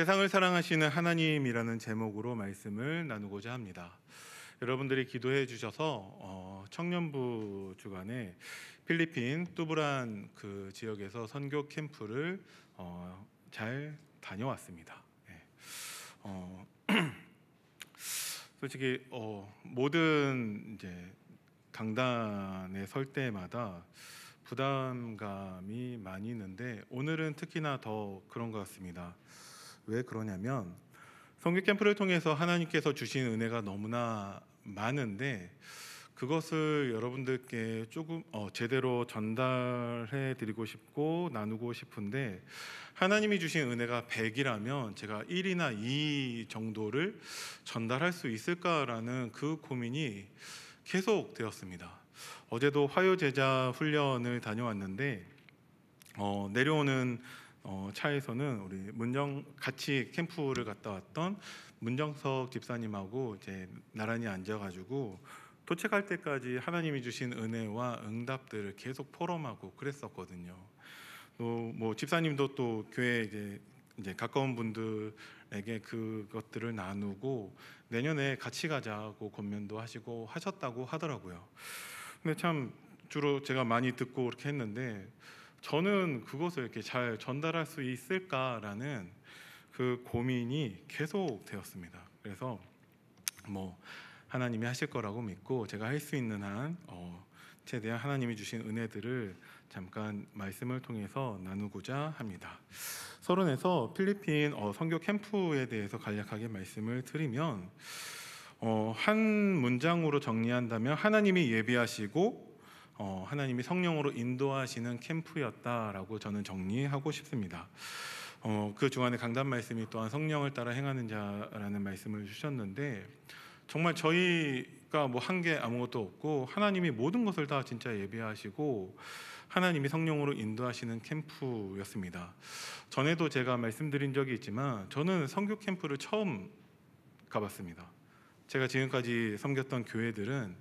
세상을 사랑하시는 하나님이라는 제목으로 말씀을 나누고자 합니다. 여러분들이 기도해 주셔서 청년부 주간에 필리핀 뚜브란 그 지역에서 선교 캠프를 잘 다녀왔습니다. 네. 어, 솔직히 모든 이제 강단에 설 때마다 부담감이 많이 있는데 오늘은 특히나 더 그런 것 같습니다. 왜 그러냐면 선교 캠프를 통해서 하나님께서 주신 은혜가 너무나 많은데 그것을 여러분들께 조금 제대로 전달해 드리고 싶고 나누고 싶은데 하나님이 주신 은혜가 100이라면 제가 1이나 2 정도를 전달할 수 있을까라는 그 고민이 계속 되었습니다. 어제도 화요제자 훈련을 다녀왔는데 내려오는 차에서는 우리 같이 캠프를 갔다 왔던 문정석 집사님하고 이제 나란히 앉아가지고 도착할 때까지 하나님이 주신 은혜와 응답들을 계속 포럼하고 그랬었거든요. 또 뭐 집사님도 또 교회 이제 가까운 분들에게 그것들을 나누고 내년에 같이 가자고 권면도 하시고 하셨다고 하더라고요. 근데 참 주로 제가 많이 듣고 그렇게 했는데 저는 그것을 이렇게 잘 전달할 수 있을까라는 그 고민이 계속 되었습니다. 그래서 뭐 하나님이 하실 거라고 믿고 제가 할 수 있는 한 최대한 하나님이 주신 은혜들을 잠깐 말씀을 통해서 나누고자 합니다. 서론에서 필리핀 선교 캠프에 대해서 간략하게 말씀을 드리면 한 문장으로 정리한다면 하나님이 예비하시고 하나님이 성령으로 인도하시는 캠프였다라고 저는 정리하고 싶습니다. 그 중간에 강단 말씀이 또한 성령을 따라 행하는 자라는 말씀을 주셨는데 정말 저희가 뭐 한 게 아무것도 없고 하나님이 모든 것을 다 진짜 예비하시고 하나님이 성령으로 인도하시는 캠프였습니다. 전에도 제가 말씀드린 적이 있지만 저는 선교 캠프를 처음 가봤습니다. 제가 지금까지 섬겼던 교회들은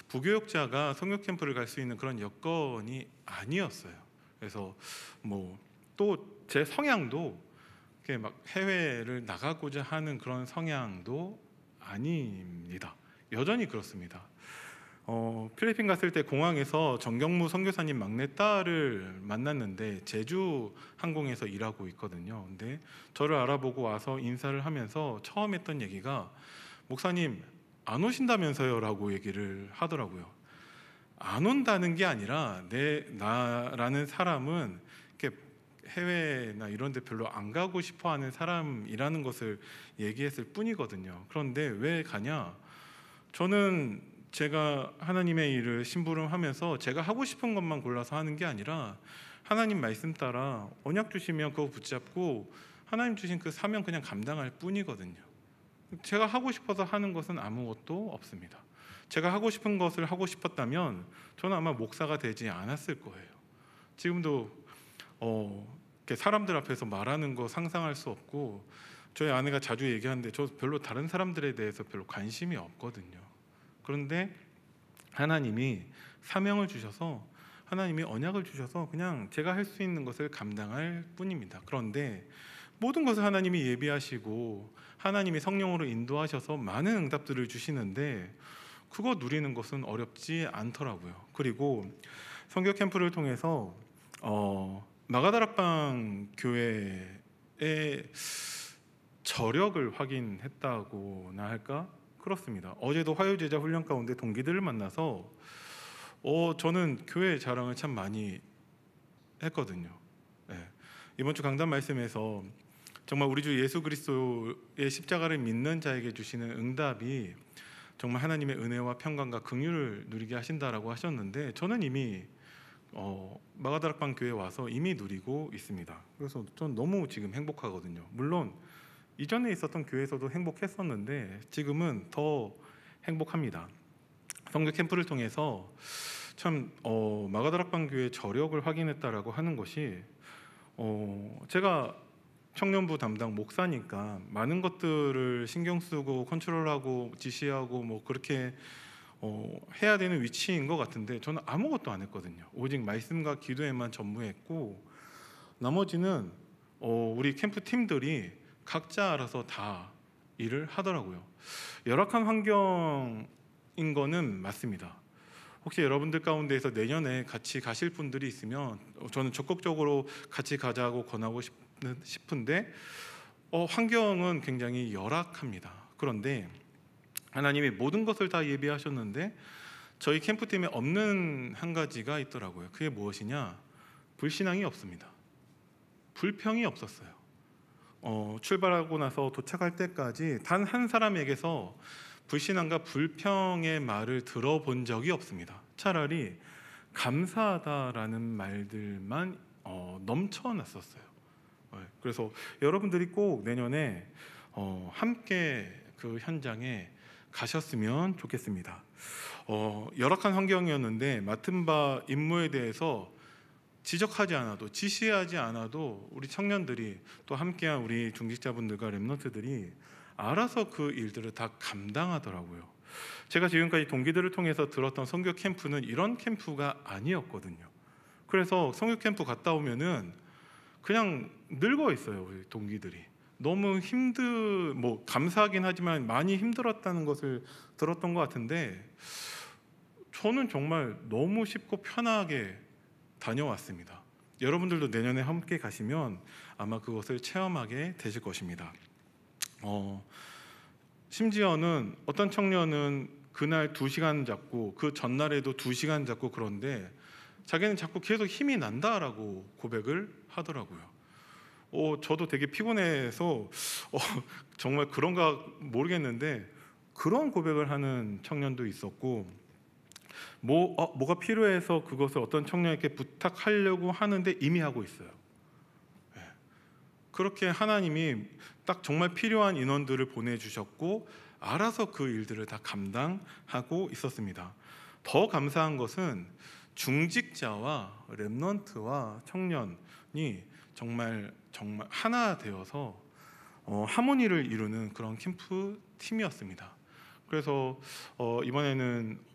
부교역자가 선교 캠프를 갈 수 있는 그런 여건이 아니었어요. 그래서 뭐 또 제 성향도 막 해외를 나가고자 하는 그런 성향도 아닙니다. 여전히 그렇습니다. 필리핀 갔을 때 공항에서 정경무 선교사님 막내딸을 만났는데 제주 항공에서 일하고 있거든요. 근데 저를 알아보고 와서 인사를 하면서 처음 했던 얘기가 목사님 안 오신다면서요? 라고 얘기를 하더라고요. 안 온다는 게 아니라 나라는 사람은 이렇게 해외나 이런 데 별로 안 가고 싶어 하는 사람이라는 것을 얘기했을 뿐이거든요. 그런데 왜 가냐? 저는 제가 하나님의 일을 심부름하면서 제가 하고 싶은 것만 골라서 하는 게 아니라 하나님 말씀 따라 언약 주시면 그거 붙잡고 하나님 주신 그 사명 그냥 감당할 뿐이거든요. 제가 하고 싶어서 하는 것은 아무것도 없습니다. 제가 하고 싶은 것을 하고 싶었다면 저는 아마 목사가 되지 않았을 거예요. 지금도 이렇게 사람들 앞에서 말하는 거 상상할 수 없고 저희 아내가 자주 얘기하는데 저 별로 다른 사람들에 대해서 별로 관심이 없거든요. 그런데 하나님이 사명을 주셔서 하나님이 언약을 주셔서 그냥 제가 할 수 있는 것을 감당할 뿐입니다. 그런데 모든 것을 하나님이 예비하시고 하나님이 성령으로 인도하셔서 많은 응답들을 주시는데 그거 누리는 것은 어렵지 않더라고요. 그리고 선교 캠프를 통해서 마가다락방 교회의 저력을 확인했다고나 할까? 그렇습니다. 어제도 화요제자 훈련 가운데 동기들을 만나서 저는 교회 자랑을 참 많이 했거든요. 네. 이번 주 강단 말씀에서 정말 우리 주 예수 그리스도의 십자가를 믿는 자에게 주시는 응답이 정말 하나님의 은혜와 평강과 긍휼을 누리게 하신다라고 하셨는데 저는 이미 마가다락방 교회에 와서 이미 누리고 있습니다. 그래서 전 너무 지금 행복하거든요. 물론 이전에 있었던 교회에서도 행복했었는데 지금은 더 행복합니다. 선교 캠프를 통해서 참 마가다락방 교회의 저력을 확인했다라고 하는 것이 제가 청년부 담당 목사니까 많은 것들을 신경 쓰고 컨트롤하고 지시하고 뭐 그렇게 해야 되는 위치인 것 같은데 저는 아무것도 안 했거든요. 오직 말씀과 기도에만 전무했고 나머지는 우리 캠프 팀들이 각자 알아서 다 일을 하더라고요. 열악한 환경인 거는 맞습니다. 혹시 여러분들 가운데에서 내년에 같이 가실 분들이 있으면 저는 적극적으로 같이 가자고 권하고 싶은데 환경은 굉장히 열악합니다. 그런데 하나님이 모든 것을 다 예비하셨는데 저희 캠프팀에 없는 한 가지가 있더라고요. 그게 무엇이냐? 불신앙이 없습니다. 불평이 없었어요. 출발하고 나서 도착할 때까지 단 한 사람에게서 불신앙과 불평의 말을 들어본 적이 없습니다. 차라리 감사하다라는 말들만 넘쳐났었어요. 그래서 여러분들이 꼭 내년에 함께 그 현장에 가셨으면 좋겠습니다. 열악한 환경이었는데 맡은 바 임무에 대해서 지적하지 않아도, 지시하지 않아도 우리 청년들이, 또 함께한 우리 중직자분들과 렘넌트들이 알아서 그 일들을 다 감당하더라고요. 제가 지금까지 동기들을 통해서 들었던 선교 캠프는 이런 캠프가 아니었거든요. 그래서 선교 캠프 갔다 오면은 그냥 늙어 있어요, 우리 동기들이. 너무 감사하긴 하지만 많이 힘들었다는 것을 들었던 것 같은데, 저는 정말 너무 쉽고 편하게 다녀왔습니다. 여러분들도 내년에 함께 가시면 아마 그것을 체험하게 되실 것입니다. 심지어는 어떤 청년은 그날 2시간 잡고 그 전날에도 2시간 잡고, 그런데 자기는 자꾸 계속 힘이 난다라고 고백을 하더라고요. 저도 되게 피곤해서 정말 그런가 모르겠는데 그런 고백을 하는 청년도 있었고, 뭐가 필요해서 그것을 어떤 청년에게 부탁하려고 하는데 이미 하고 있어요. 그렇게 하나님이 딱 정말 필요한 인원들을 보내주셨고 알아서 그 일들을 다 감당하고 있었습니다. 더 감사한 것은 중직자와 렘넌트와 청년이 정말 하나 되어서 하모니를 이루는 그런 캠프 팀이었습니다. 그래서 이번에는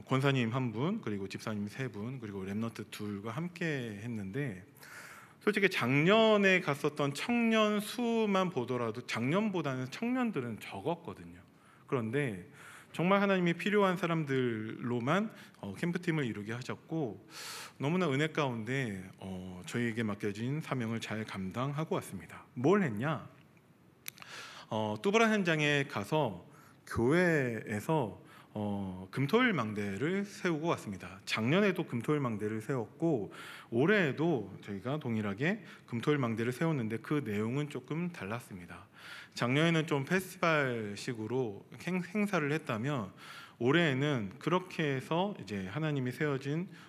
권사님 1분, 그리고 집사님 3분, 그리고 렘넌트 2과 함께 했는데, 솔직히 작년에 갔었던 청년 수만 보더라도 작년보다는 청년들은 적었거든요. 그런데 정말 하나님이 필요한 사람들로만 캠프팀을 이루게 하셨고, 너무나 은혜 가운데 저희에게 맡겨진 사명을 잘 감당하고 왔습니다. 뭘 했냐? 뚜브라 현장에 가서 교회에서 금토일 망대를 세우고 왔습니다. 작년에도 금토일 망대를 세웠고 올해에도 저희가 동일하게 금토일 망대를 세웠는데 그 내용은 조금 달랐습니다. 작년에는 좀 페스티벌식으로 행사를 했다면 올해에는 그렇게 해서 이제 하나님이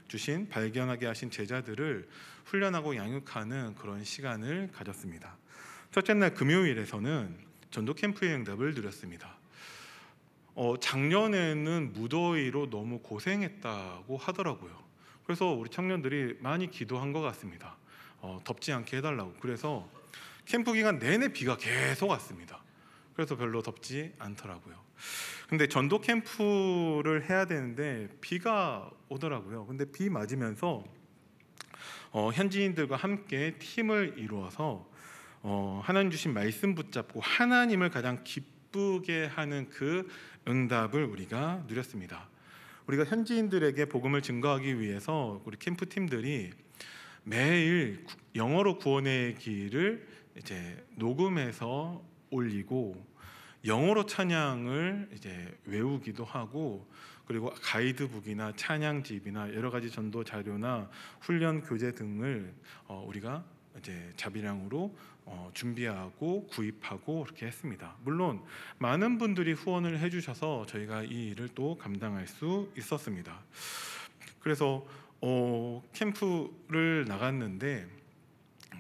주신 발견하게 하신 제자들을 훈련하고 양육하는 그런 시간을 가졌습니다. 첫째 날 금요일에서는 전도 캠프의 응답을 누렸습니다. 작년에는 무더위로 너무 고생했다고 하더라고요. 그래서 우리 청년들이 많이 기도한 것 같습니다. 덥지 않게 해달라고. 그래서 캠프 기간 내내 비가 계속 왔습니다. 그래서 별로 덥지 않더라고요. 근데 전도 캠프를 해야 되는데 비가 오더라고요. 근데 비 맞으면서 현지인들과 함께 팀을 이루어서 하나님 주신 말씀 붙잡고 하나님을 가장 기쁘게 하는 그 응답을 우리가 누렸습니다. 우리가 현지인들에게 복음을 증거하기 위해서 우리 캠프 팀들이 매일 영어로 구원의 길을 이제 녹음해서 올리고 영어로 찬양을 이제 외우기도 하고, 그리고 가이드북이나 찬양집이나 여러 가지 전도 자료나 훈련 교재 등을 우리가 이제 자비량으로 준비하고 구입하고 그렇게 했습니다. 물론 많은 분들이 후원을 해주셔서 저희가 이 일을 또 감당할 수 있었습니다. 그래서 캠프를 나갔는데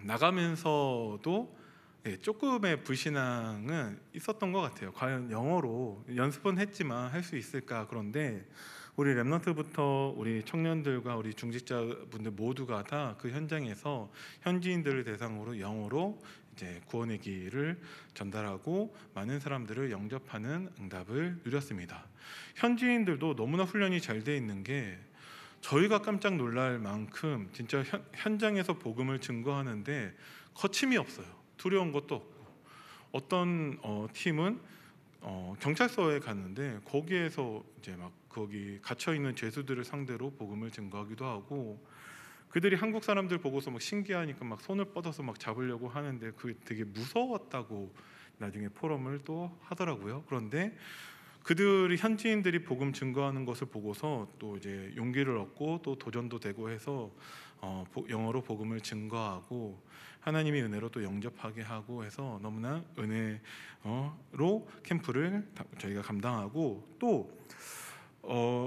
나가면서도 조금의 불신앙은 있었던 것 같아요. 과연 영어로 연습은 했지만 할 수 있을까? 그런데 우리 렘넌트부터 우리 청년들과 우리 중직자분들 모두가 다 그 현장에서 현지인들을 대상으로 영어로 이제 구원의 길을 전달하고 많은 사람들을 영접하는 응답을 누렸습니다. 현지인들도 너무나 훈련이 잘 돼 있는 게 저희가 깜짝 놀랄 만큼 진짜 현장에서 복음을 증거하는데 거침이 없어요. 두려운 것도 없고 어떤 팀은 경찰서에 갔는데 거기에서 이제 막 거기 갇혀 있는 죄수들을 상대로 복음을 증거하기도 하고, 그들이 한국 사람들 보고서 막 신기하니까 막 손을 뻗어서 막 잡으려고 하는데 그게 되게 무서웠다고 나중에 포럼을 또 하더라고요. 그런데 그들이 현지인들이 복음 증거하는 것을 보고서 또 이제 용기를 얻고 또 도전도 되고 해서 영어로 복음을 증거하고 하나님의 은혜로 또 영접하게 하고 해서 너무나 은혜로 캠프를 저희가 감당하고, 또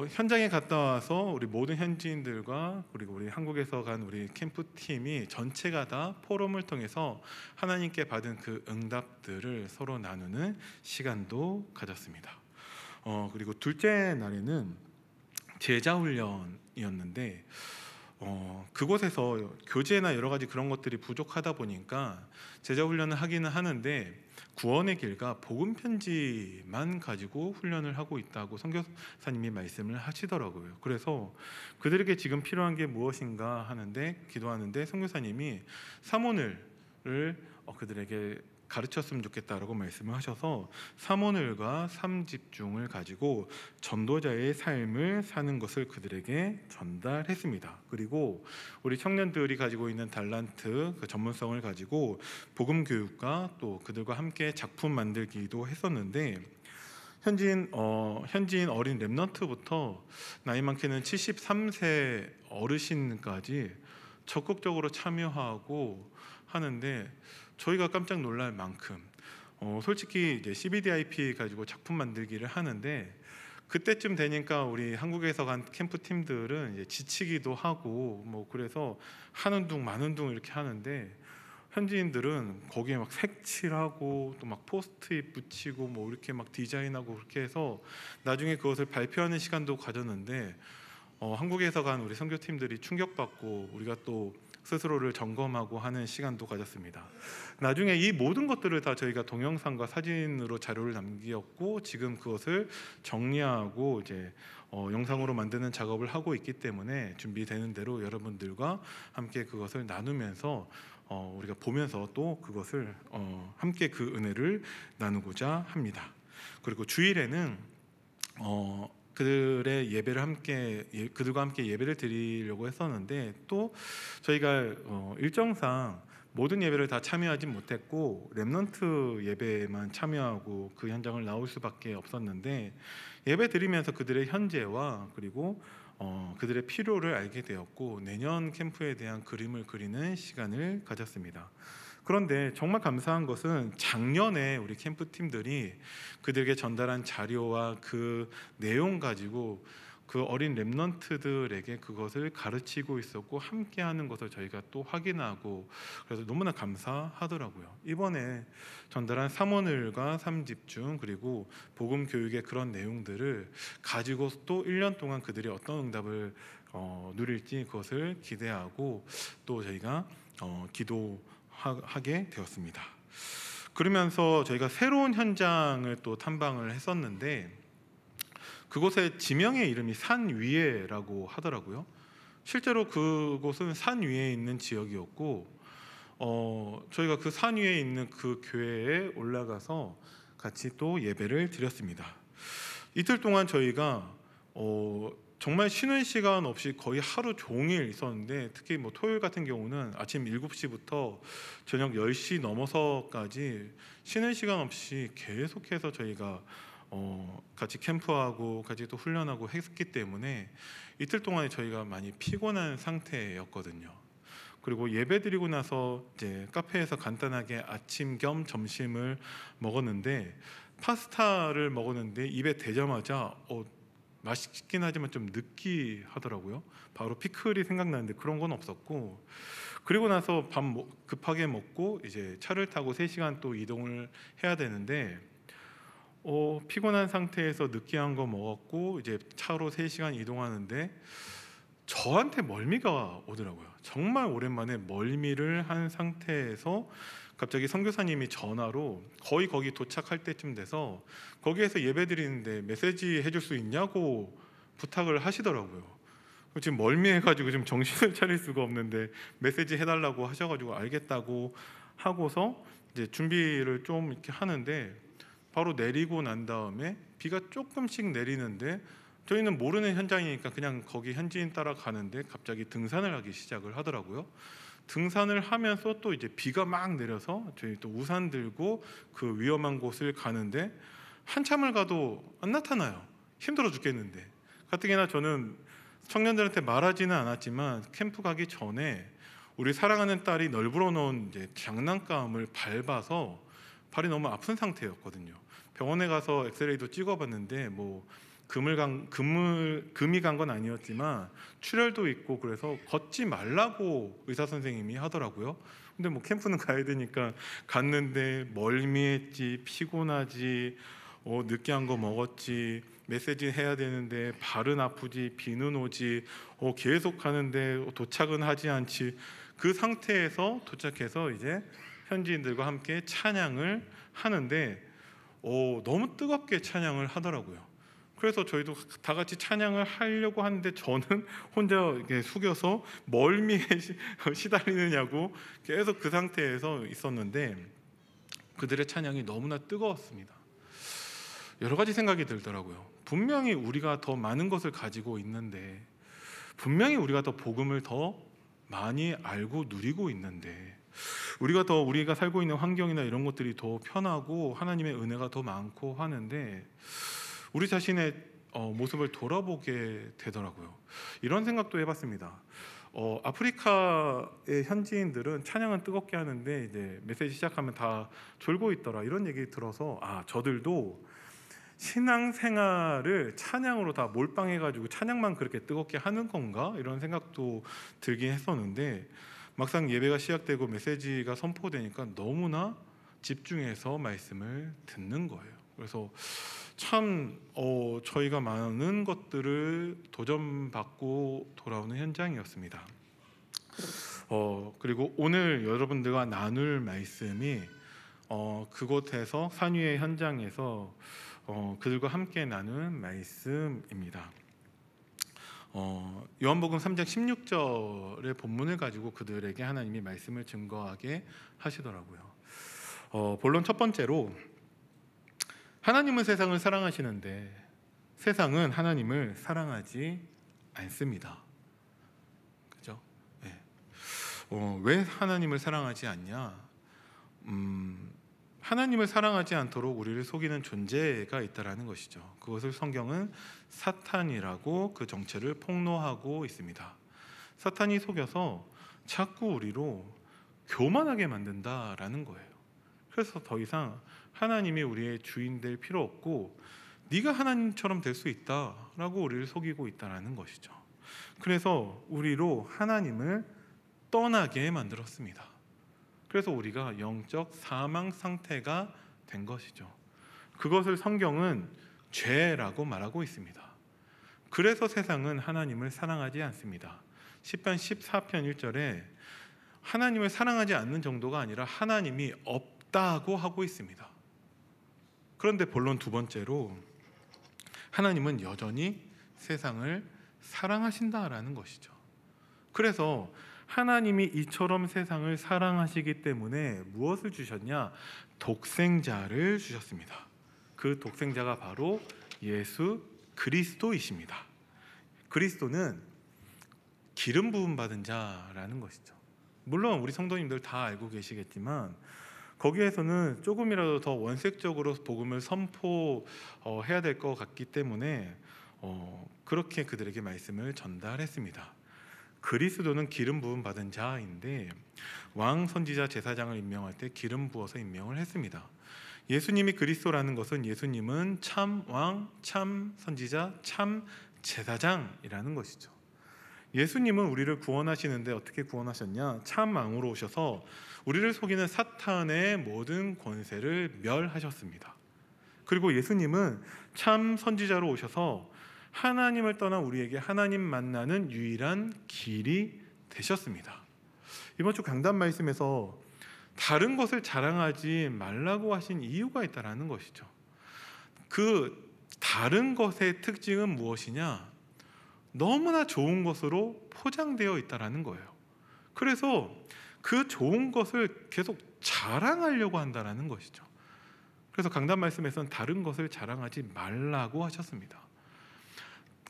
현장에 갔다 와서 우리 모든 현지인들과 그리고 우리 한국에서 간 우리 캠프 팀이 전체가 다 포럼을 통해서 하나님께 받은 그 응답들을 서로 나누는 시간도 가졌습니다. 그리고 둘째 날에는 제자 훈련이었는데 그곳에서 교재나 여러 가지 그런 것들이 부족하다 보니까 제자 훈련을 하기는 하는데 구원의 길과 복음 편지만 가지고 훈련을 하고 있다고 선교사님이 말씀을 하시더라고요. 그래서 그들에게 지금 필요한 게 무엇인가 하는데 기도하는데 선교사님이 사모늘을 그들에게 가르쳤으면 좋겠다라고 말씀을 하셔서 사모늘과 삼집중을 가지고 전도자의 삶을 사는 것을 그들에게 전달했습니다. 그리고 우리 청년들이 가지고 있는 달란트, 그 전문성을 가지고 복음 교육과 또 그들과 함께 작품 만들기도 했었는데, 현지인 어린 랩넌트부터 나이 많게는 73세 어르신까지 적극적으로 참여하고 하는데 저희가 깜짝 놀랄 만큼 솔직히 이제 CBDIP 가지고 작품 만들기를 하는데 그때쯤 되니까 우리 한국에서 간 캠프 팀들은 이제 지치기도 하고 뭐 그래서 하는 둥 마는 둥 이렇게 하는데, 현지인들은 거기에 막 색칠하고 또 막 포스트잇 붙이고 뭐 이렇게 막 디자인하고 그렇게 해서 나중에 그것을 발표하는 시간도 가졌는데 한국에서 간 우리 선교팀들이 충격받고 우리가 또 스스로를 점검하고 하는 시간도 가졌습니다. 나중에 이 모든 것들을 다 저희가 동영상과 사진으로 자료를 남겼고 지금 그것을 정리하고 이제 영상으로 만드는 작업을 하고 있기 때문에 준비되는 대로 여러분들과 함께 그것을 나누면서 우리가 보면서 또 그것을 함께 그 은혜를 나누고자 합니다. 그리고 주일에는 그들의 예배를 그들과 함께 예배를 드리려고 했었는데 또 저희가 일정상 모든 예배를 다 참여하지 못했고 렘넌트 예배만 참여하고 그 현장을 나올 수밖에 없었는데, 예배 드리면서 그들의 현재와 그리고 그들의 필요를 알게 되었고 내년 캠프에 대한 그림을 그리는 시간을 가졌습니다. 그런데 정말 감사한 것은 작년에 우리 캠프 팀들이 그들에게 전달한 자료와 그 내용 가지고 그 어린 랩넌트들에게 그것을 가르치고 있었고 함께하는 것을 저희가 또 확인하고 그래서 너무나 감사하더라고요. 이번에 전달한 사모늘과 삼집중 그리고 복음 교육의 그런 내용들을 가지고 또 1년 동안 그들이 어떤 응답을 누릴지 그것을 기대하고 또 저희가 기도하게 되었습니다. 그러면서 저희가 새로운 현장을 또 탐방을 했었는데 그곳의 지명의 이름이 산 위에라고 하더라고요. 실제로 그곳은 산 위에 있는 지역이었고 저희가 그 산 위에 있는 그 교회에 올라가서 같이 또 예배를 드렸습니다. 이틀 동안 저희가 정말 쉬는 시간 없이 거의 하루 종일 있었는데 특히 뭐 토요일 같은 경우는 아침 7시부터 저녁 10시 넘어서까지 쉬는 시간 없이 계속해서 저희가 같이 캠프하고 같이 또 훈련하고 했기 때문에 이틀 동안에 저희가 많이 피곤한 상태였거든요. 그리고 예배 드리고 나서 이제 카페에서 간단하게 아침 겸 점심을 먹었는데 파스타를 먹었는데 입에 대자마자 맛있긴 하지만 좀 느끼하더라고요. 바로 피클이 생각나는데 그런 건 없었고, 그리고 나서 밥 급하게 먹고 이제 차를 타고 3시간 또 이동을 해야 되는데 피곤한 상태에서 느끼한 거 먹었고 이제 차로 3시간 이동하는데 저한테 멀미가 오더라고요. 정말 오랜만에 멀미를 한 상태에서 갑자기 선교사님이 전화로 거의 거기 도착할 때쯤 돼서 거기에서 예배 드리는데 메시지 해줄 수 있냐고 부탁을 하시더라고요. 지금 멀미해가지고 지금 정신을 차릴 수가 없는데 메시지 해달라고 하셔가지고 알겠다고 하고서 이제 준비를 좀 이렇게 하는데 바로 내리고 난 다음에 비가 조금씩 내리는데 저희는 모르는 현장이니까 그냥 거기 현지인 따라 가는데 갑자기 등산을 하기 시작을 하더라고요. 등산을 하면서 또 이제 비가 막 내려서 저희 또 우산 들고 그 위험한 곳을 가는데 한참을 가도 안 나타나요. 힘들어 죽겠는데. 가뜩이나 저는 청년들한테 말하지는 않았지만 캠프 가기 전에 우리 사랑하는 딸이 널브러 놓은 이제 장난감을 밟아서 발이 너무 아픈 상태였거든요. 병원에 가서 엑스레이도 찍어봤는데 뭐 금이 간 건 아니었지만 출혈도 있고 그래서 걷지 말라고 의사 선생님이 하더라고요. 근데 뭐 캠프는 가야 되니까 갔는데 멀미했지, 피곤하지, 느끼한 거 먹었지, 메시지 해야 되는데 발은 아프지, 비는 오지, 계속 가는데 도착은 하지 않지. 그 상태에서 도착해서 이제 현지인들과 함께 찬양을 하는데 너무 뜨겁게 찬양을 하더라고요. 그래서 저희도 다 같이 찬양을 하려고 하는데 저는 혼자 이렇게 숙여서 멀미에 시달리느냐고 계속 그 상태에서 있었는데 그들의 찬양이 너무나 뜨거웠습니다. 여러 가지 생각이 들더라고요. 분명히 우리가 더 많은 것을 가지고 있는데, 분명히 우리가 더 복음을 더 많이 알고 누리고 있는데, 우리가 살고 있는 환경이나 이런 것들이 더 편하고 하나님의 은혜가 더 많고 하는데 우리 자신의 모습을 돌아보게 되더라고요. 이런 생각도 해봤습니다. 아프리카의 현지인들은 찬양은 뜨겁게 하는데 이제 메시지 시작하면 다 졸고 있더라, 이런 얘기 들어서 저들도 신앙생활을 찬양으로 다 몰빵해가지고 찬양만 그렇게 뜨겁게 하는 건가, 이런 생각도 들긴 했었는데 막상 예배가 시작되고 메시지가 선포되니까 너무나 집중해서 말씀을 듣는 거예요. 그래서 참 저희가 많은 것들을 도전받고 돌아오는 현장이었습니다. 그리고 오늘 여러분들과 나눌 말씀이 그곳에서 산 위의 현장에서 그들과 함께 나눈 말씀입니다. 요한복음 3장 16절의 본문을 가지고 그들에게 하나님이 말씀을 증거하게 하시더라고요. 본론 첫 번째로, 하나님은 세상을 사랑하시는데 세상은 하나님을 사랑하지 않습니다. 그죠? 네. 왜 하나님을 사랑하지 않냐? 하나님을 사랑하지 않도록 우리를 속이는 존재가 있다라는 것이죠. 그것을 성경은 사탄이라고 그 정체를 폭로하고 있습니다. 사탄이 속여서 자꾸 우리로 교만하게 만든다라는 거예요. 그래서 더 이상 하나님이 우리의 주인 될 필요 없고 네가 하나님처럼 될 수 있다라고 우리를 속이고 있다라는 것이죠. 그래서 우리로 하나님을 떠나게 만들었습니다. 그래서 우리가 영적 사망 상태가 된 것이죠. 그것을 성경은 죄라고 말하고 있습니다. 그래서 세상은 하나님을 사랑하지 않습니다. 시편 14편 1절에 하나님을 사랑하지 않는 정도가 아니라 하나님이 없다고 하고 있습니다. 그런데 본론 두 번째로, 하나님은 여전히 세상을 사랑하신다라는 것이죠. 그래서 하나님이 이처럼 세상을 사랑하시기 때문에 무엇을 주셨냐? 독생자를 주셨습니다. 그 독생자가 바로 예수 그리스도이십니다. 그리스도는 기름 부음 받은 자라는 것이죠. 물론 우리 성도님들 다 알고 계시겠지만 거기에서는 조금이라도 더 원색적으로 복음을 선포해야 될 것 같기 때문에 그렇게 그들에게 말씀을 전달했습니다. 그리스도는 기름 부음 받은 자인데 왕 선지자 제사장을 임명할 때 기름 부어서 임명을 했습니다. 예수님이 그리스도라는 것은 예수님은 참 왕, 참 선지자, 참 제사장이라는 것이죠. 예수님은 우리를 구원하시는데 어떻게 구원하셨냐? 참 왕으로 오셔서 우리를 속이는 사탄의 모든 권세를 멸하셨습니다. 그리고 예수님은 참 선지자로 오셔서 하나님을 떠나 우리에게 하나님 만나는 유일한 길이 되셨습니다. 이번 주 강단 말씀에서 다른 것을 자랑하지 말라고 하신 이유가 있다는 것이죠. 그 다른 것의 특징은 무엇이냐? 너무나 좋은 것으로 포장되어 있다는 거예요. 그래서 그 좋은 것을 계속 자랑하려고 한다라는 것이죠. 그래서 강단 말씀에서는 다른 것을 자랑하지 말라고 하셨습니다.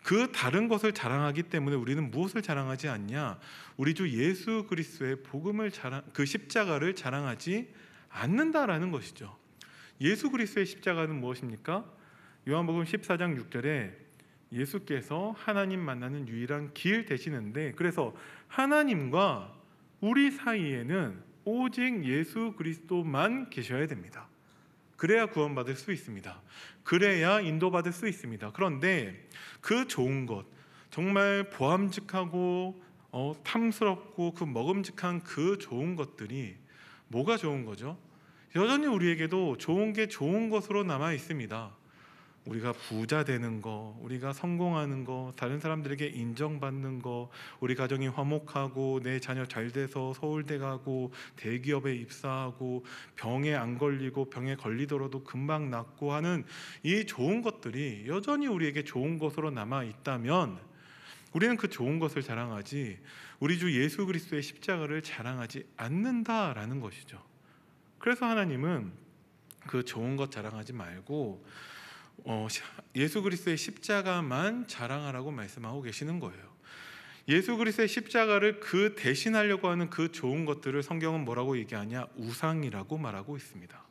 그 다른 것을 자랑하기 때문에 우리는 무엇을 자랑하지 않냐? 우리 주 예수 그리스도의 복음을 그 십자가를 자랑하지 않는다라는 것이죠. 예수 그리스도의 십자가는 무엇입니까? 요한복음 14장 6절에 예수께서 하나님 만나는 유일한 길 되시는데, 그래서 하나님과 우리 사이에는 오직 예수 그리스도만 계셔야 됩니다. 그래야 구원받을 수 있습니다. 그래야 인도받을 수 있습니다. 그런데 그 좋은 것, 정말 보암직하고 탐스럽고 그 먹음직한 그 좋은 것들이 뭐가 좋은 거죠? 여전히 우리에게도 좋은 게 좋은 것으로 남아 있습니다. 우리가 부자 되는 거, 우리가 성공하는 거, 다른 사람들에게 인정받는 거, 우리 가정이 화목하고 내 자녀 잘 돼서 서울대 가고 대기업에 입사하고 병에 안 걸리고 병에 걸리더라도 금방 낫고 하는 이 좋은 것들이 여전히 우리에게 좋은 것으로 남아 있다면 우리는 그 좋은 것을 자랑하지 우리 주 예수 그리스도의 십자가를 자랑하지 않는다라는 것이죠. 그래서 하나님은 그 좋은 것 자랑하지 말고 예수 그리스도의 십자가만 자랑하라고 말씀하고 계시는 거예요. 예수 그리스도의 십자가를 그 대신하려고 하는 그 좋은 것들을 성경은 뭐라고 얘기하냐? 우상이라고 말하고 있습니다.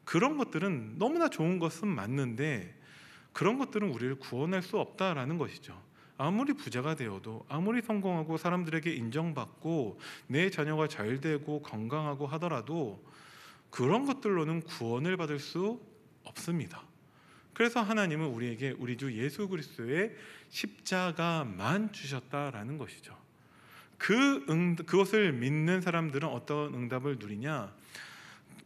그런 것들은 너무나 좋은 것은 맞는데 그런 것들은 우리를 구원할 수 없다라는 것이죠. 아무리 부자가 되어도, 아무리 성공하고 사람들에게 인정받고 내 자녀가 잘 되고 건강하고 하더라도 그런 것들로는 구원을 받을 수 없습니다. 그래서 하나님은 우리에게 우리 주 예수 그리스도의 십자가만 주셨다라는 것이죠. 그것을 믿는 사람들은 어떤 응답을 누리냐?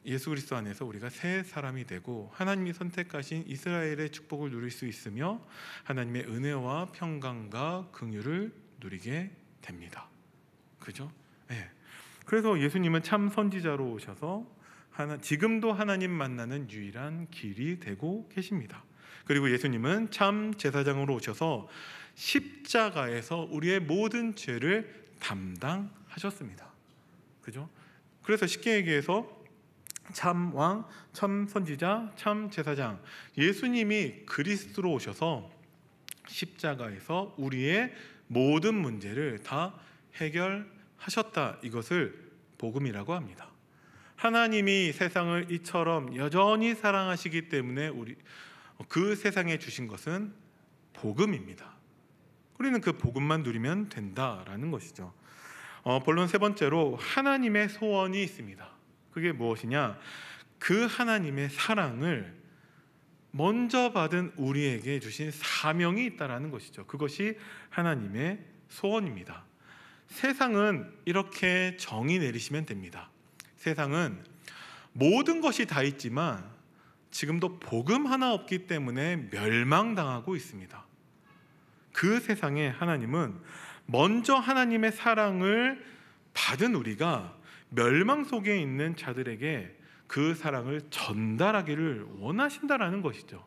예수 그리스도 안에서 우리가 새 사람이 되고 하나님이 선택하신 이스라엘의 축복을 누릴 수 있으며 하나님의 은혜와 평강과 긍휼을 누리게 됩니다. 그죠? 네. 그래서 예수님은 참 선지자로 오셔서 지금도 하나님 만나는 유일한 길이 되고 계십니다. 그리고 예수님은 참 제사장으로 오셔서 십자가에서 우리의 모든 죄를 담당하셨습니다. 그죠? 그래서 쉽게 얘기해서 참 왕, 참 선지자, 참 제사장, 예수님이 그리스도로 오셔서 십자가에서 우리의 모든 문제를 다 해결하셨다. 이것을 복음이라고 합니다. 하나님이 세상을 이처럼 여전히 사랑하시기 때문에 그 세상에 주신 것은 복음입니다. 우리는 그 복음만 누리면 된다라는 것이죠. 본론 세 번째로 하나님의 소원이 있습니다. 그게 무엇이냐? 그 하나님의 사랑을 먼저 받은 우리에게 주신 사명이 있다라는 것이죠. 그것이 하나님의 소원입니다. 세상은 이렇게 정의 내리시면 됩니다. 세상은 모든 것이 다 있지만 지금도 복음 하나 없기 때문에 멸망당하고 있습니다. 그 세상에 하나님은 먼저 하나님의 사랑을 받은 우리가 멸망 속에 있는 자들에게 그 사랑을 전달하기를 원하신다라는 것이죠.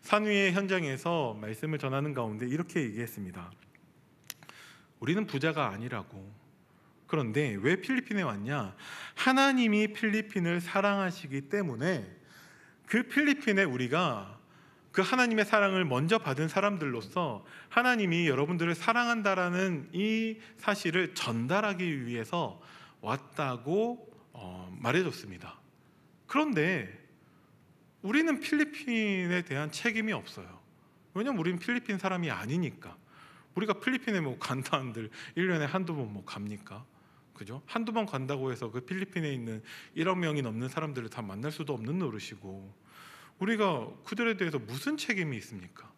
산위의 현장에서 말씀을 전하는 가운데 이렇게 얘기했습니다. 우리는 부자가 아니라고. 그런데 왜 필리핀에 왔냐? 하나님이 필리핀을 사랑하시기 때문에 그 필리핀에 우리가 그 하나님의 사랑을 먼저 받은 사람들로서 하나님이 여러분들을 사랑한다라는 이 사실을 전달하기 위해서 왔다고 말해줬습니다. 그런데 우리는 필리핀에 대한 책임이 없어요. 왜냐하면 우리는 필리핀 사람이 아니니까. 우리가 필리핀에 간다 한들 1년에 한두 번 갑니까? 그죠? 한두 번 간다고 해서 그 필리핀에 있는 1억 명이 넘는 사람들을 다 만날 수도 없는 노릇이고 우리가 그들에 대해서 무슨 책임이 있습니까?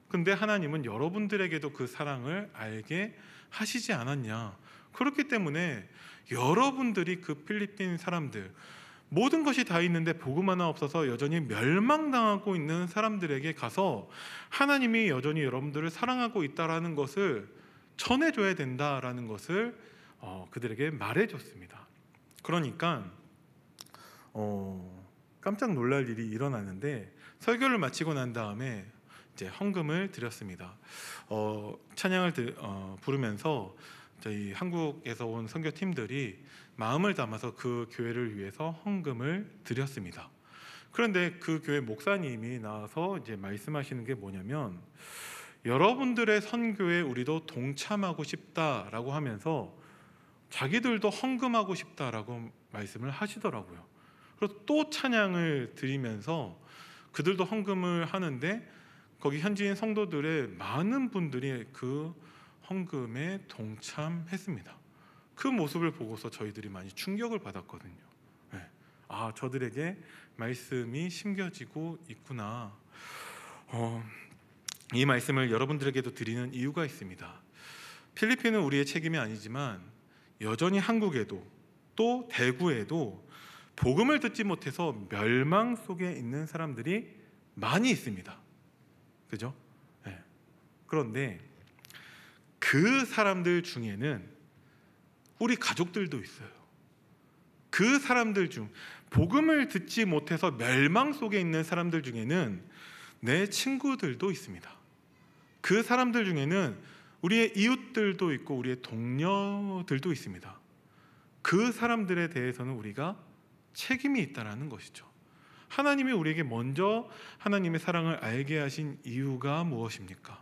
근데 하나님은 여러분들에게도 그 사랑을 알게 하시지 않았냐? 그렇기 때문에 여러분들이 그 필리핀 사람들, 모든 것이 다 있는데 복음 하나 없어서 여전히 멸망당하고 있는 사람들에게 가서 하나님이 여전히 여러분들을 사랑하고 있다라는 것을 전해줘야 된다라는 것을 그들에게 말해줬습니다. 그러니까 깜짝 놀랄 일이 일어나는데 설교를 마치고 난 다음에 이제 헌금을 드렸습니다. 찬양을 부르면서 저희 한국에서 온 선교팀들이 마음을 담아서 그 교회를 위해서 헌금을 드렸습니다. 그런데 그 교회 목사님이 나와서 이제 말씀하시는 게 뭐냐면, 여러분들의 선교에 우리도 동참하고 싶다라고 하면서 자기들도 헌금하고 싶다라고 말씀을 하시더라고요. 그래서 또 찬양을 드리면서 그들도 헌금을 하는데, 거기 현지인 성도들의 많은 분들이 그 헌금에 동참했습니다. 그 모습을 보고서 저희들이 많이 충격을 받았거든요. 네. 아, 저들에게 말씀이 심겨지고 있구나. 이 말씀을 여러분들에게도 드리는 이유가 있습니다. 필리핀은 우리의 책임이 아니지만 여전히 한국에도 또 대구에도 복음을 듣지 못해서 멸망 속에 있는 사람들이 많이 있습니다. 그죠? 네. 그런데 그 사람들 중에는 우리 가족들도 있어요. 그 사람들 중, 복음을 듣지 못해서 멸망 속에 있는 사람들 중에는 내 친구들도 있습니다. 그 사람들 중에는 우리의 이웃들도 있고 우리의 동료들도 있습니다. 그 사람들에 대해서는 우리가 책임이 있다는 것이죠. 하나님이 우리에게 먼저 하나님의 사랑을 알게 하신 이유가 무엇입니까?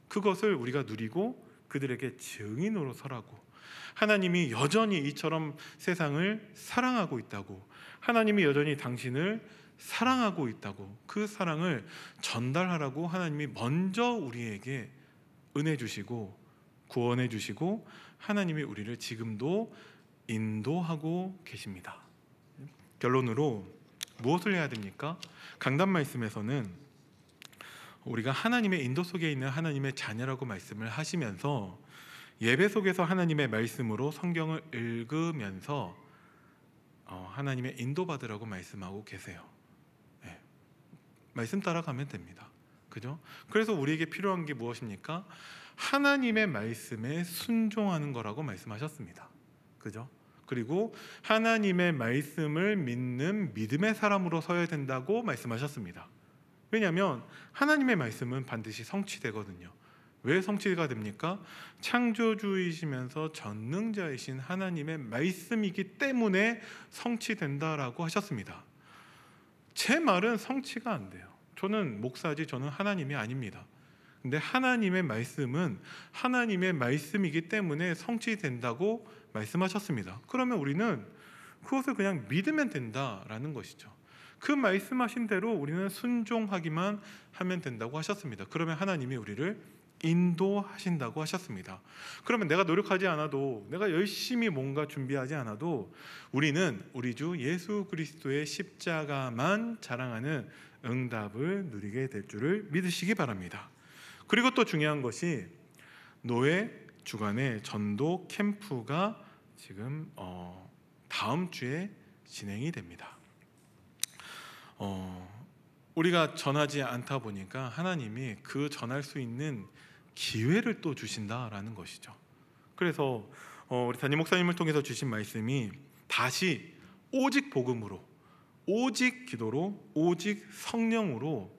그것을 우리가 누리고 그들에게 증인으로 서라고, 하나님이 여전히 이처럼 세상을 사랑하고 있다고, 하나님이 여전히 당신을 사랑하고 있다고, 그 사랑을 전달하라고 하나님이 먼저 우리에게 은혜 주시고 구원해 주시고 하나님이 우리를 지금도 인도하고 계십니다. 결론으로 무엇을 해야 됩니까? 강단 말씀에서는 우리가 하나님의 인도 속에 있는 하나님의 자녀라고 말씀을 하시면서 예배 속에서 하나님의 말씀으로 성경을 읽으면서 하나님의 인도받으라고 말씀하고 계세요. 네. 말씀 따라가면 됩니다. 그죠? 그래서 우리에게 필요한 게 무엇입니까? 하나님의 말씀에 순종하는 거라고 말씀하셨습니다. 그죠? 그리고 하나님의 말씀을 믿는 믿음의 사람으로 서야 된다고 말씀하셨습니다. 왜냐하면 하나님의 말씀은 반드시 성취되거든요. 왜 성취가 됩니까? 창조주이시면서 전능자이신 하나님의 말씀이기 때문에 성취된다라고 하셨습니다. 제 말은 성취가 안 돼요. 저는 목사지, 저는 하나님이 아닙니다. 근데 하나님의 말씀은 하나님의 말씀이기 때문에 성취된다고 말씀하셨습니다. 그러면 우리는 그것을 그냥 믿으면 된다라는 것이죠. 그 말씀하신 대로 우리는 순종하기만 하면 된다고 하셨습니다. 그러면 하나님이 우리를 인도하신다고 하셨습니다. 그러면 내가 노력하지 않아도, 내가 열심히 뭔가 준비하지 않아도 우리는 우리 주 예수 그리스도의 십자가만 자랑하는 응답을 누리게 될 줄을 믿으시기 바랍니다. 그리고 또 중요한 것이 노예 주간의 전도 캠프가 지금 다음 주에 진행이 됩니다. 우리가 전하지 않다 보니까 하나님이 그 전할 수 있는 기회를 또 주신다라는 것이죠. 그래서 우리 담임 목사님을 통해서 주신 말씀이 다시 오직 복음으로, 오직 기도로, 오직 성령으로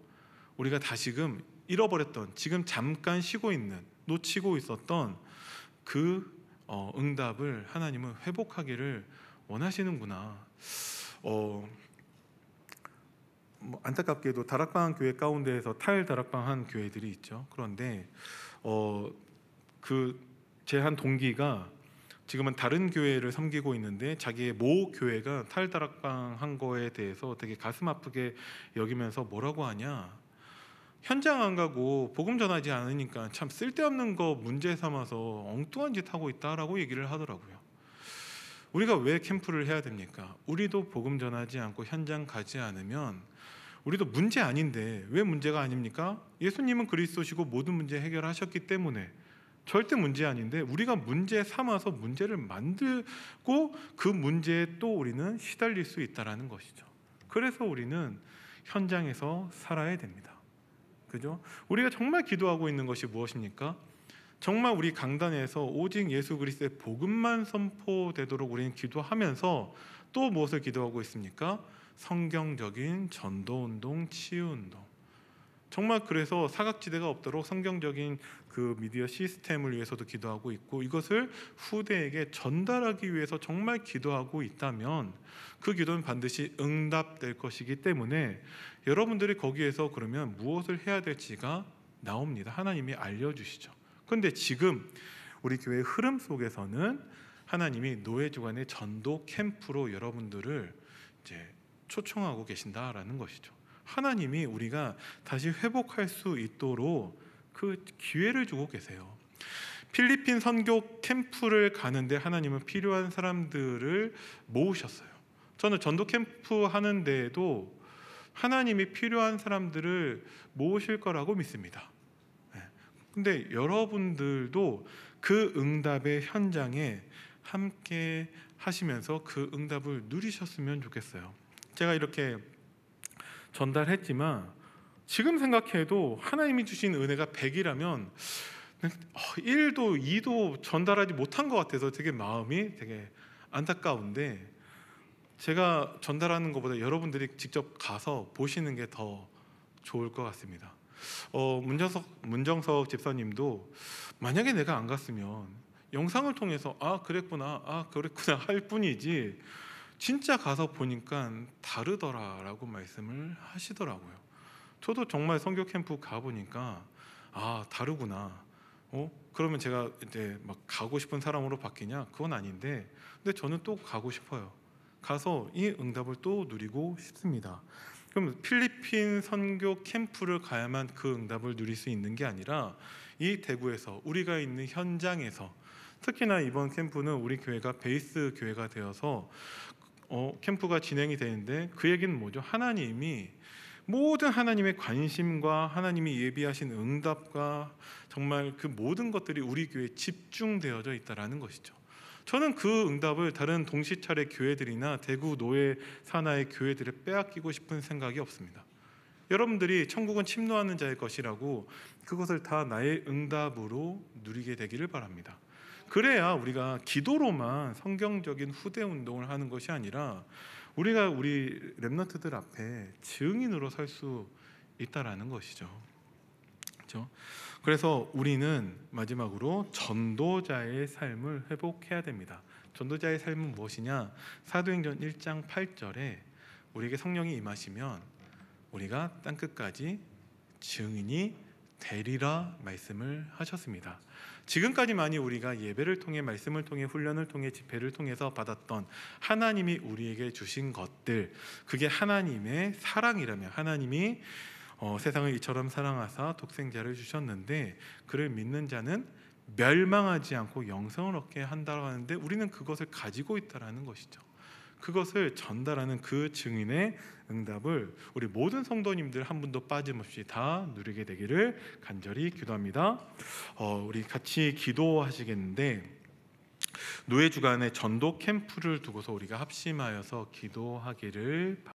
우리가 다시금 잃어버렸던, 지금 잠깐 쉬고 있는, 놓치고 있었던 그 응답을 하나님은 회복하기를 원하시는구나. 안타깝게도 다락방 교회 가운데에서 탈다락방한 교회들이 있죠. 그런데 제 한 동기가 지금은 다른 교회를 섬기고 있는데 자기의 모 교회가 탈다락방한 거에 대해서 되게 가슴 아프게 여기면서 뭐라고 하냐, 현장 안 가고 복음 전하지 않으니까 참 쓸데없는 거 문제 삼아서 엉뚱한 짓 하고 있다라고 얘기를 하더라고요. 우리가 왜 캠프를 해야 됩니까? 우리도 복음 전하지 않고 현장 가지 않으면 우리도 문제 아닌데 왜 문제가 아닙니까? 예수님은 그리스도시고 모든 문제 해결하셨기 때문에 절대 문제 아닌데 우리가 문제 삼아서 문제를 만들고 그 문제에 또 우리는 시달릴 수 있다는 것이죠. 그래서 우리는 현장에서 살아야 됩니다. 그죠? 우리가 정말 기도하고 있는 것이 무엇입니까? 정말 우리 강단에서 오직 예수 그리스도의 복음만 선포되도록 우리는 기도하면서 또 무엇을 기도하고 있습니까? 성경적인 전도운동, 치유운동. 정말 그래서 사각지대가 없도록 성경적인 그 미디어 시스템을 위해서도 기도하고 있고, 이것을 후대에게 전달하기 위해서 정말 기도하고 있다면 그 기도는 반드시 응답될 것이기 때문에 여러분들이 거기에서 그러면 무엇을 해야 될지가 나옵니다. 하나님이 알려주시죠. 그런데 지금 우리 교회의 흐름 속에서는 하나님이 노예 주간의 전도 캠프로 여러분들을 이제 초청하고 계신다라는 것이죠. 하나님이 우리가 다시 회복할 수 있도록 그 기회를 주고 계세요. 필리핀 선교 캠프를 가는데 하나님은 필요한 사람들을 모으셨어요. 저는 전도 캠프 하는데도 하나님이 필요한 사람들을 모으실 거라고 믿습니다. 근데 여러분들도 그 응답의 현장에 함께 하시면서 그 응답을 누리셨으면 좋겠어요. 제가 이렇게 전달했지만 지금 생각해도 하나님이 주신 은혜가 100이라면 1도 2도 전달하지 못한 것 같아서 되게 마음이 되게 안타까운데, 제가 전달하는 것보다 여러분들이 직접 가서 보시는 게 더 좋을 것 같습니다. 문정석 집사님도 만약에 내가 안 갔으면 영상을 통해서 그랬구나 할 뿐이지 진짜 가서 보니까 다르더라라고 말씀을 하시더라고요. 저도 정말 선교 캠프 가보니까 다르구나. 그러면 제가 이제 막 가고 싶은 사람으로 바뀌냐? 그건 아닌데, 근데 저는 또 가고 싶어요. 가서 이 응답을 또 누리고 싶습니다. 그럼 필리핀 선교 캠프를 가야만 그 응답을 누릴 수 있는 게 아니라 이 대구에서 우리가 있는 현장에서, 특히나 이번 캠프는 우리 교회가 베이스 교회가 되어서 캠프가 진행이 되는데, 그 얘기는 뭐죠? 하나님이 모든 하나님의 관심과 하나님이 예비하신 응답과 정말 그 모든 것들이 우리 교회에 집중되어져 있다라는 것이죠. 저는 그 응답을 다른 동시차례 교회들이나 대구 노예 산하의 교회들에 빼앗기고 싶은 생각이 없습니다. 여러분들이 천국은 침노하는 자의 것이라고 그것을 다 나의 응답으로 누리게 되기를 바랍니다. 그래야 우리가 기도로만 성경적인 후대 운동을 하는 것이 아니라 우리가 우리 렘넌트들 앞에 증인으로 설 수 있다라는 것이죠. 그렇죠? 그래서 우리는 마지막으로 전도자의 삶을 회복해야 됩니다. 전도자의 삶은 무엇이냐? 사도행전 1장 8절에 우리에게 성령이 임하시면 우리가 땅끝까지 증인이 되리라 말씀을 하셨습니다. 지금까지 많이 우리가 예배를 통해, 말씀을 통해, 훈련을 통해, 집회를 통해서 받았던 하나님이 우리에게 주신 것들, 그게 하나님의 사랑이라면, 하나님이 세상을 이처럼 사랑하사 독생자를 주셨는데 그를 믿는 자는 멸망하지 않고 영생을 얻게 한다고 하는데, 우리는 그것을 가지고 있다라는 것이죠. 그것을 전달하는 그 증인의 응답을 우리 모든 성도님들 한 분도 빠짐없이 다 누리게 되기를 간절히 기도합니다. 우리 같이 기도하시겠는데, 노예 주간의 전도 캠프를 두고서 우리가 합심하여서 기도하기를 바랍니다.